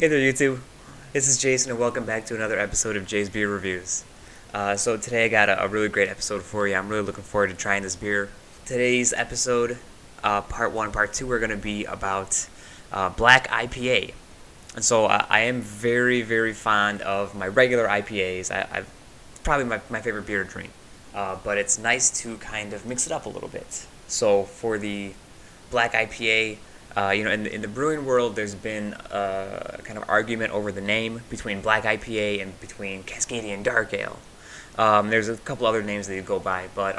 Hey there, YouTube. This is Jason, and welcome back to another episode of Jay's Beer Reviews. So today I got a really great episode for you. I'm really looking forward to trying this beer. Today's episode, part one, part two, are going to be about Black IPA. And so I am very, very fond of my regular IPAs. I've probably my favorite beer to drink. But it's nice to kind of mix it up a little bit. So for the Black IPA, in the brewing world, there's been a kind of argument over the name between Black IPA and between Cascadian Dark Ale. There's a couple other names that you go by, but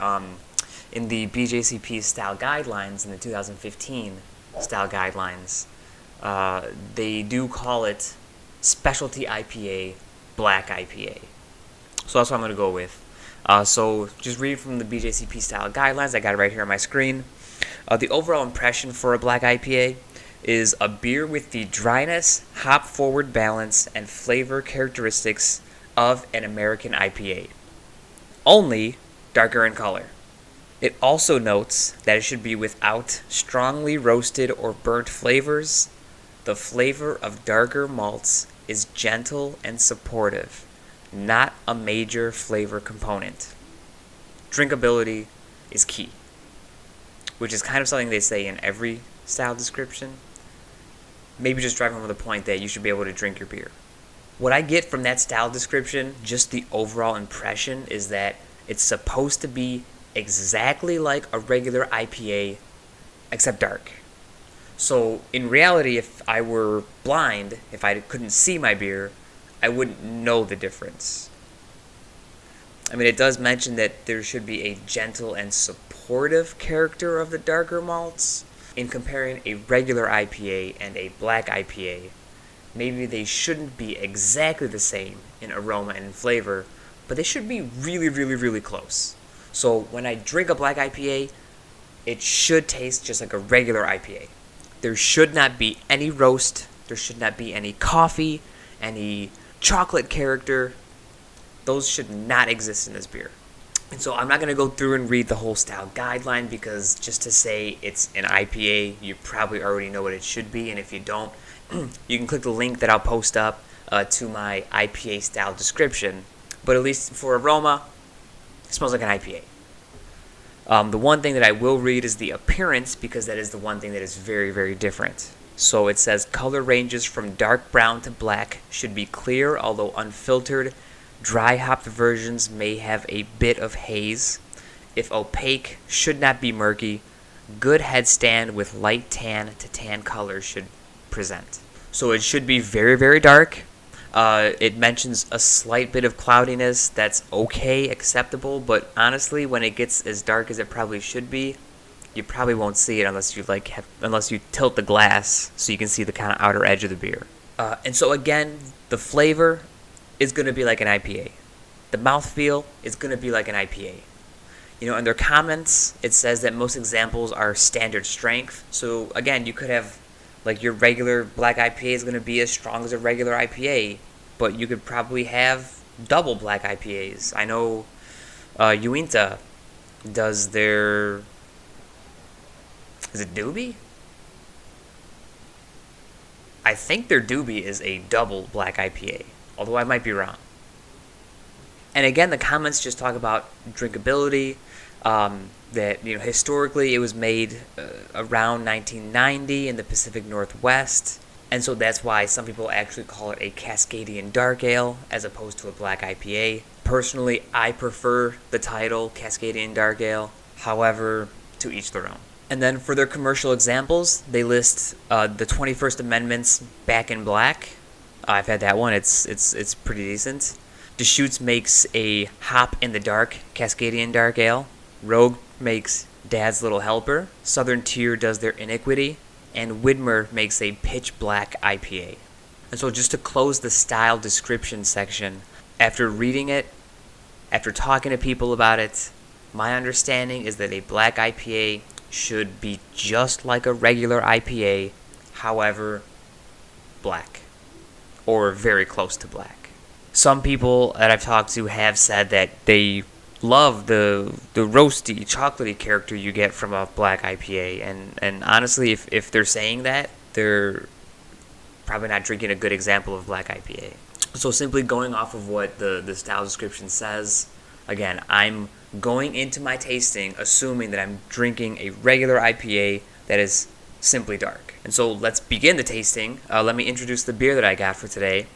in the BJCP Style Guidelines, in the 2015 Style Guidelines, they do call it Specialty IPA, Black IPA. So that's what I'm going to go with. So just read from the BJCP Style Guidelines. I got it right here on my screen. The overall impression for a Black IPA is a beer with the dryness, hop-forward balance, and flavor characteristics of an American IPA, only darker in color. It also notes that it should be without strongly roasted or burnt flavors. The flavor of darker malts is gentle and supportive, not a major flavor component. Drinkability is key, which is kind of something they say in every style description. Maybe just driving home the point that you should be able to drink your beer. What I get from that style description, just the overall impression, is that it's supposed to be exactly like a regular IPA, except dark. So in reality, if I were blind, if I couldn't see my beer, I wouldn't know the difference. I mean, it does mention that there should be a gentle and supportive character of the darker malts. In comparing a regular IPA and a black IPA, maybe they shouldn't be exactly the same in aroma and flavor, but they should be really, really, really close. So when I drink a black IPA, it should taste just like a regular IPA. There should not be any roast, there should not be any coffee, any chocolate character. Those should not exist in this beer. And so I'm not going to go through and read the whole style guideline, because just to say it's an IPA, you probably already know what it should be. And if you don't, you can click the link that I'll post up to my IPA style description. But at least for aroma, it smells like an IPA. The one thing that I will read is the appearance, because that is the one thing that is very, very different. So it says color ranges from dark brown to black, should be clear although unfiltered. Dry hopped versions may have a bit of haze. If opaque, should not be murky. Good headstand with light tan to tan colors should present. So it should be very, very dark. It mentions a slight bit of cloudiness. That's okay, acceptable, but honestly, when it gets as dark as it probably should be, you probably won't see it unless you tilt the glass so you can see the kind of outer edge of the beer. And so again, the flavor is going to be like an IPA. The mouthfeel is going to be like an IPA. In their comments, it says that most examples are standard strength. So again, you could have, like, your regular black IPA is going to be as strong as a regular IPA, but you could probably have double black IPAs. I know Uinta does their... Is it Doobie? I think their Doobie is a double black IPA, although I might be wrong. And again, the comments just talk about drinkability, that historically it was made around 1990 in the Pacific Northwest, and so that's why some people actually call it a Cascadian Dark Ale as opposed to a black IPA. Personally, I prefer the title Cascadian Dark Ale. However, to each their own. And then for their commercial examples, they list the 21st Amendment's Back in Black. I've had that one. It's pretty decent. Deschutes makes a Hop in the Dark Cascadian Dark Ale. Rogue makes Dad's Little Helper. Southern Tier does their Iniquity. And Widmer makes a Pitch Black IPA. And so just to close the style description section, after reading it, after talking to people about it, my understanding is that a black IPA should be just like a regular IPA, however, black, or very close to black. Some people that I've talked to have said that they love the roasty, chocolatey character you get from a black IPA, and honestly, if they're saying that, they're probably not drinking a good example of Black IPA. So simply going off of what the style description says, again, I'm going into my tasting assuming that I'm drinking a regular IPA that is simply dark. And so let's begin the tasting. Let me introduce the beer that I got for today.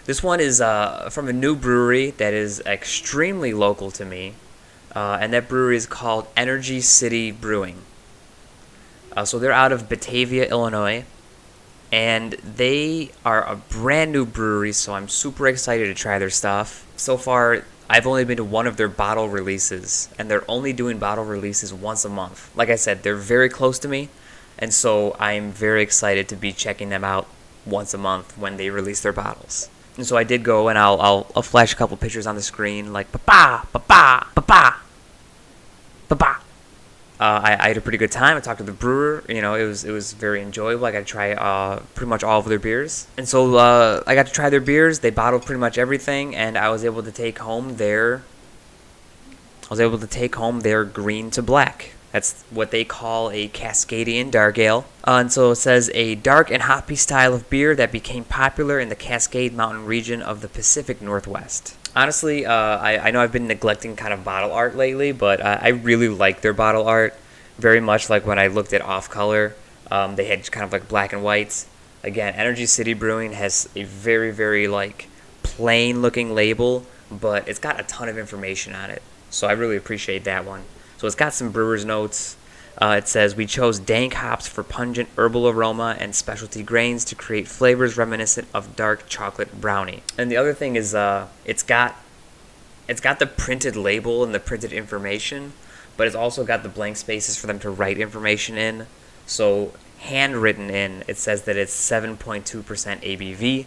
This one is from a new brewery that is extremely local to me, and that brewery is called Energy City Brewing. So they're out of Batavia, Illinois, and they are a brand new brewery, so I'm super excited to try their stuff. So far, I've only been to one of their bottle releases, and they're only doing bottle releases once a month. Like I said, they're very close to me, and so I'm very excited to be checking them out once a month when they release their bottles. And so I did go, and I'll flash a couple pictures on the screen, like ba-ba, ba-ba, ba-ba, ba-ba. I had a pretty good time. I talked to the brewer. You know, it was very enjoyable. I got to try pretty much all of their beers. And so I got to try their beers. They bottled pretty much everything, and I was able to take home their green to black. That's what they call a Cascadian Dark Ale. And so it says a dark and hoppy style of beer that became popular in the Cascade Mountain region of the Pacific Northwest. Honestly, I know I've been neglecting kind of bottle art lately, but I really like their bottle art very much. Like when I looked at Off Color, they had kind of like black and whites. Again, Energy City Brewing has a very, very like plain looking label, but it's got a ton of information on it. So I really appreciate that one. So it's got some brewer's notes. It says, we chose dank hops for pungent herbal aroma and specialty grains to create flavors reminiscent of dark chocolate brownie. And the other thing is it's got the printed label and the printed information, but it's also got the blank spaces for them to write information in. So handwritten in, it says that it's 7.2% ABV.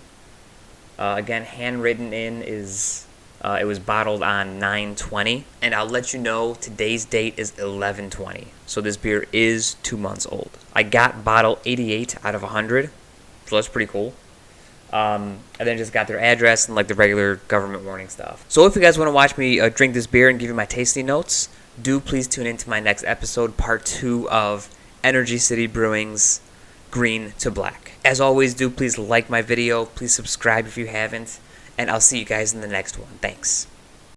Again, handwritten in is... it was bottled on 9/20, and I'll let you know today's date is 11/20. So this beer is 2 months old. I got bottle 88 out of 100, so that's pretty cool. And then just got their address and like the regular government warning stuff. So if you guys want to watch me drink this beer and give you my tasting notes, do please tune into my next episode, part 2 of Energy City Brewing's Green to Black. As always, do please like my video. Please subscribe if you haven't. And I'll see you guys in the next one. Thanks.